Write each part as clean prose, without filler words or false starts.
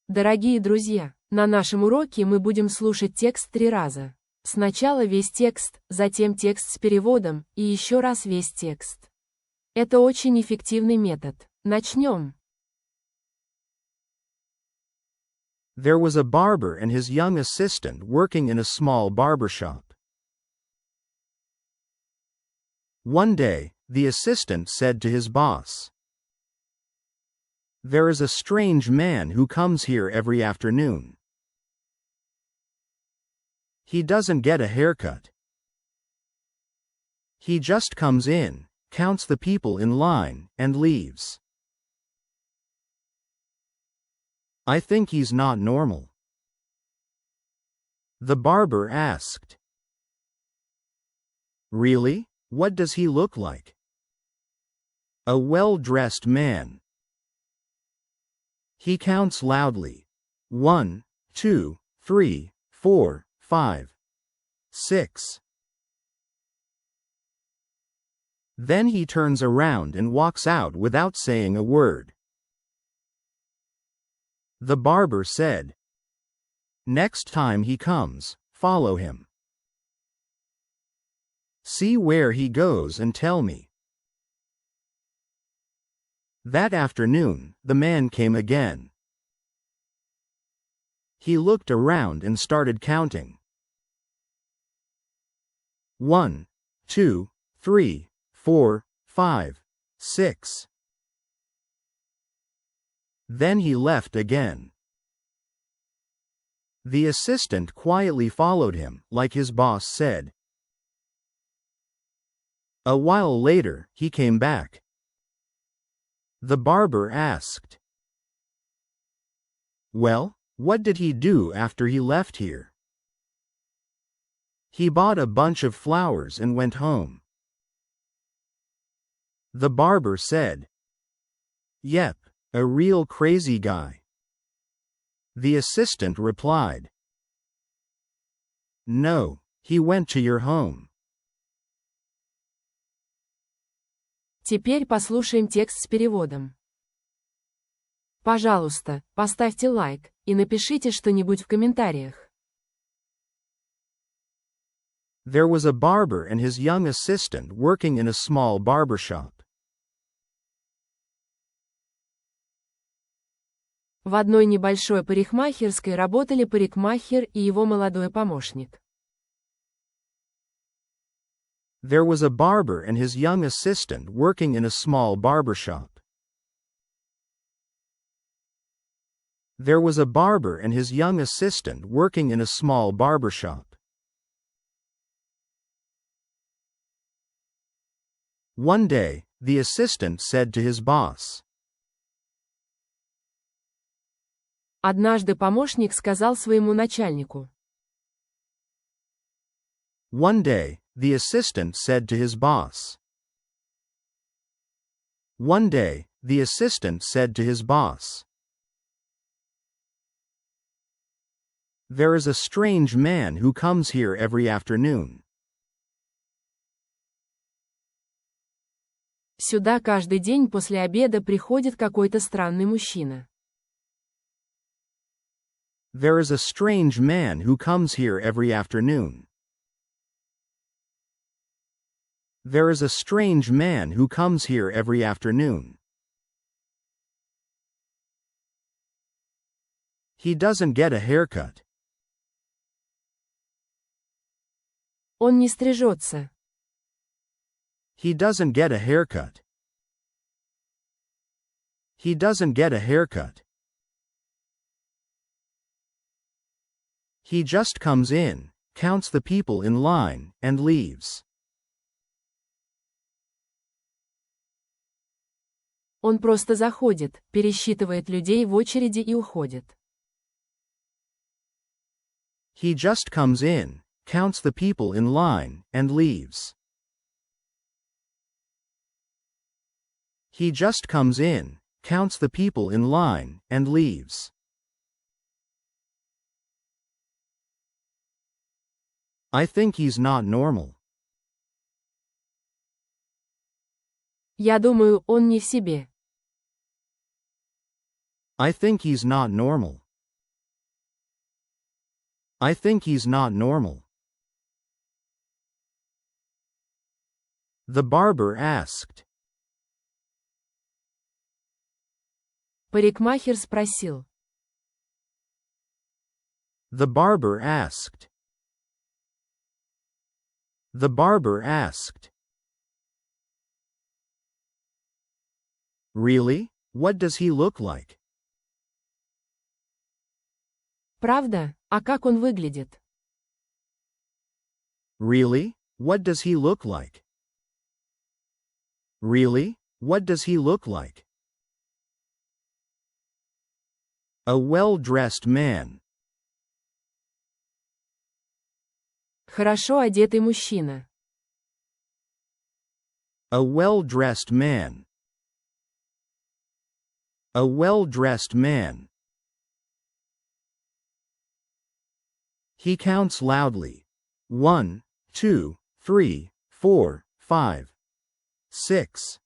Дорогие друзья, на нашем уроке мы будем слушать текст 3 раза. Сначала весь текст, затем текст с переводом, и еще раз весь текст. Это очень эффективный метод. Начнем. There was a barber and his young assistant working in a small barber shop. One day, the assistant said to his boss, "There is a strange man who comes here every afternoon. He doesn't get a haircut. He just comes in, counts the people in line, and leaves. I think he's not normal." The barber asked, "Really? What does he look like?" "A well-dressed man. He counts loudly. 1, 2, 3, 4, 5, 6. Then he turns around and walks out without saying a word." The barber said, "Next time he comes, follow him. See where he goes and tell me." That afternoon, the man came again. He looked around and started counting. 1, 2, 3, 4, 5, 6. Then he left again. The assistant quietly followed him, like his boss said. A while later, he came back. The barber asked, "Well, what did he do after he left here?" "He bought a bunch of flowers and went home." The barber said, "Yep, a real crazy guy." The assistant replied, "No, he went to your home." Теперь послушаем текст с переводом. Пожалуйста, поставьте лайк и напишите что-нибудь в комментариях. There was a barber and his young assistant working in a small barber shop. В одной небольшой парикмахерской работали парикмахер и его молодой помощник. There was a barber and his young assistant working in a small barber shop. There was a barber and his young assistant working in a small barber shop. One day, the assistant said to his boss, Однажды помощник сказал своему начальнику. One day, the assistant said to his boss. One day, the assistant said to his boss, "There is a strange man who comes here every afternoon. Сюда каждый день после обеда приходит какой-то странный мужчина. There is a strange man who comes here every afternoon. There is a strange man who comes here every afternoon. He doesn't get a haircut. Он не стрижется. He doesn't get a haircut. He doesn't get a haircut. He just comes in, counts the people in line, and leaves. Он просто заходит, пересчитывает людей в очереди и уходит. He just comes in, counts the people in line, and leaves. He just comes in, counts the people in line, and leaves. I think he's not normal. Я думаю, он не в себе. I think he's not normal. I think he's not normal. The barber asked. Парикмахер спросил. The barber asked. The barber asked. Really? What does he look like? Правда? А как он выглядит? Really? What does he look like? Really? What does he look like? A well-dressed man. Хорошо одетый мужчина. A well-dressed man. A well-dressed man. He counts loudly. 1, 2, 3, 4, 5, 6.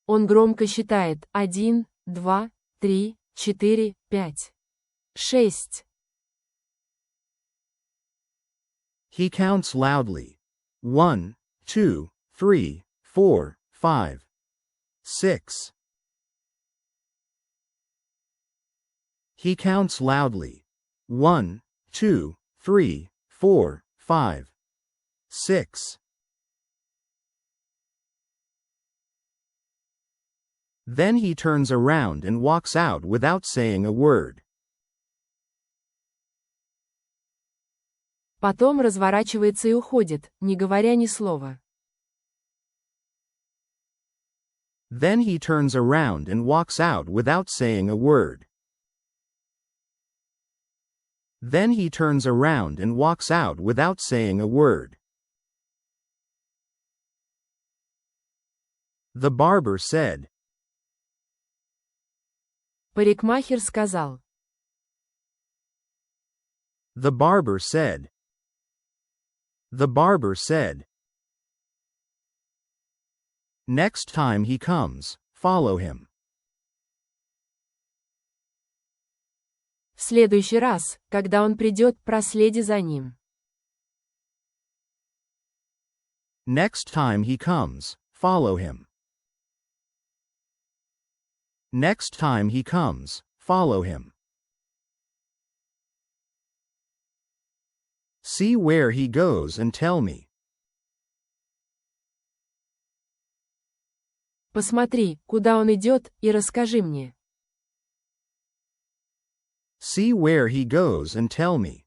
Он громко считает 1, 2, 3, 4, 5, 6. He counts loudly. 1, 2, 3, 4, 5, 6. He counts loudly. 1, 2, 3, 4, 5, 6. Then he turns around and walks out without saying a word. Потом разворачивается и уходит, не говоря ни слова. Then he turns around and walks out without saying a word. Then he turns around and walks out without saying a word. The barber said. Парикмахер сказал. The barber said. The barber said. Next time he comes, follow him. В следующий раз, когда он придет, проследи за ним. Next time he comes, follow him. Next time he comes, follow him. See where he goes and tell me. Посмотри, куда он идет, и расскажи мне. See where he goes and tell me.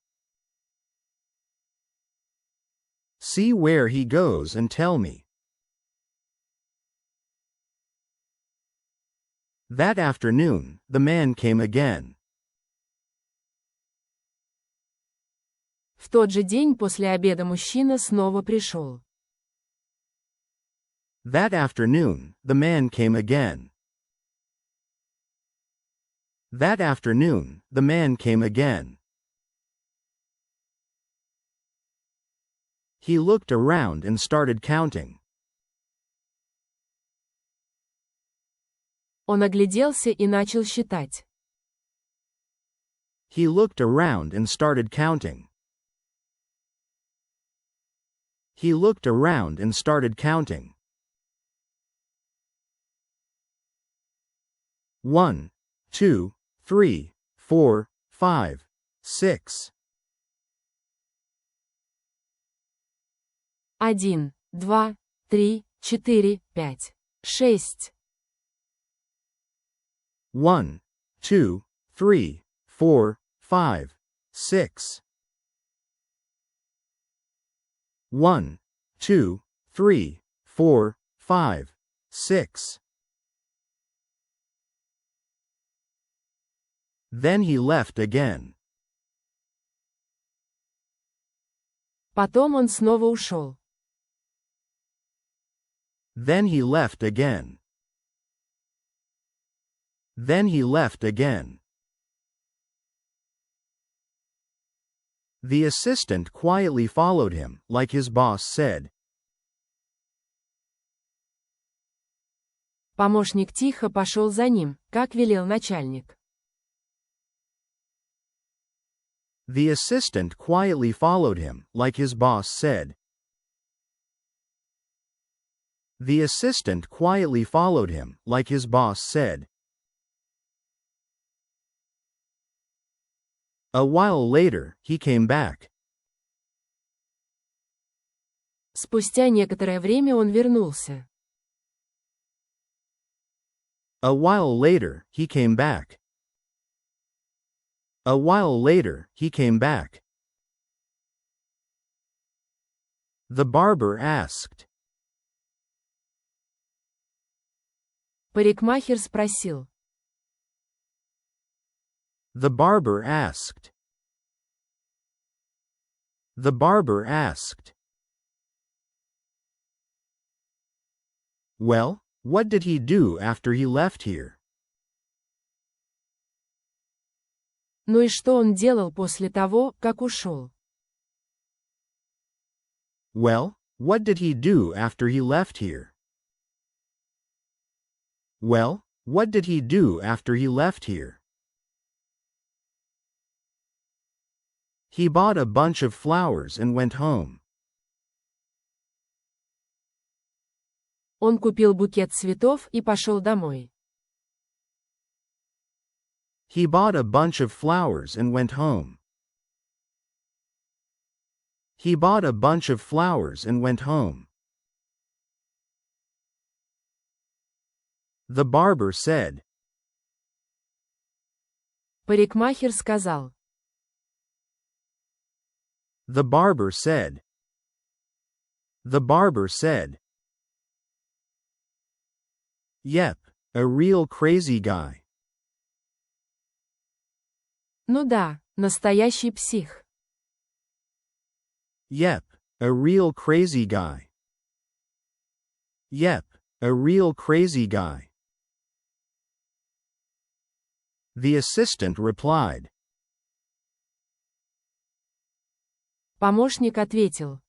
See where he goes and tell me. That afternoon, the man came again. В тот же день после обеда мужчина снова пришел. That afternoon, the man came again. That afternoon, the man came again. He looked around and started counting. Он огляделся и начал считать. He looked around and started counting. He looked around and started counting. 1, 2, 3, 4, 5, 6. 1, 2, 3, 4, 5, 6. 1, 2, 3, 4, 5, 6. 1, 2, 3, 4, 5, 6. Then he left again. Потом он снова ушел. Then he left again. Then he left again. The assistant quietly followed him, like his boss said. Помощник тихо пошел за ним, как велел начальник. The assistant quietly followed him, like his boss said. The assistant quietly followed him, like his boss said. A while later, he came back. Спустя некоторое время он вернулся. A while later, he came back. A while later, he came back. The barber asked. Парикмахер спросил. The barber asked. The barber asked. Well, what did he do after he left here? Ну и что он делал после того, как ушел? Well, what did he do after he left here? Well, what did he do after he left here? He bought a bunch of flowers and went home. Он купил букет цветов и пошел домой. He bought a bunch of flowers and went home. He bought a bunch of flowers and went home. The barber said. Парикмахер сказал. The barber said. The barber said. Yep, a real crazy guy. Ну да, настоящий псих. Yep, a real crazy guy. Yep, a real crazy guy. The assistant replied. Помощник ответил.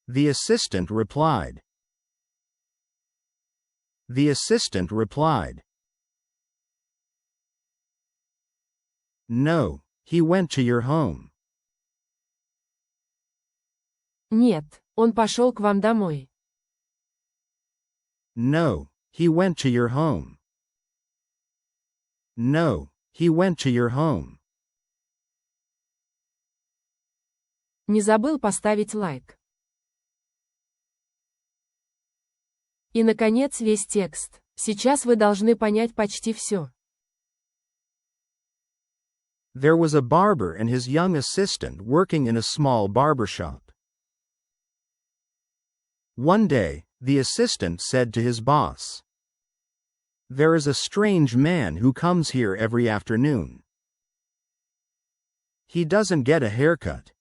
The assistant replied. The assistant replied. No, he went to your home. Нет, он пошел к вам домой. No, he went to your home. No, he went to your home. Не забыл поставить лайк. И, наконец, весь текст. Сейчас вы должны понять почти все. There was a barber and his young assistant working in a small barbershop. One day, the assistant said to his boss, "There is a strange man who comes here every afternoon. He doesn't get a haircut.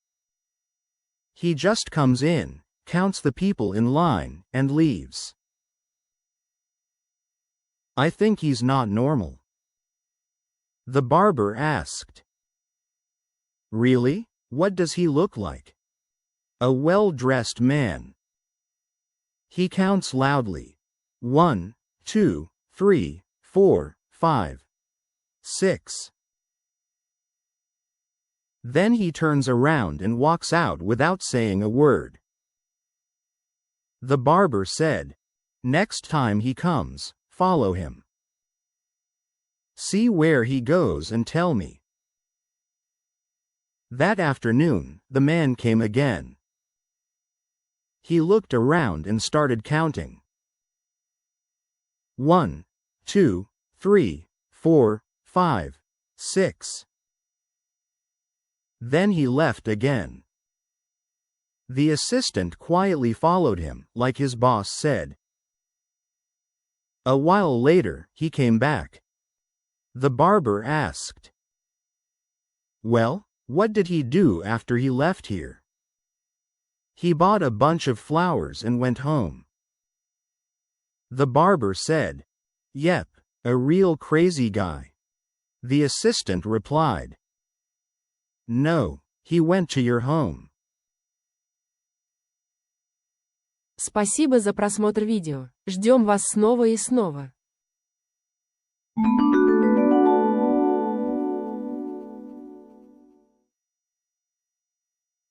He just comes in, counts the people in line, and leaves. I think he's not normal." The barber asked. "Really? What does he look like?" "A well-dressed man. He counts loudly. 1, 2, 3, 4, 5, 6. Then he turns around and walks out without saying a word." The barber said, "Next time he comes, follow him. See where he goes and tell me." That afternoon, the man came again. He looked around and started counting. 1, 2, 3, 4, 5, 6. Then he left again. The assistant quietly followed him, like his boss said. A while later, he came back. The barber asked. "Well, what did he do after he left here?" "He bought a bunch of flowers and went home." The barber said. "Yep, a real crazy guy." The assistant replied. "No, He went to your home. Спасибо за просмотр видео. Ждем вас снова и снова.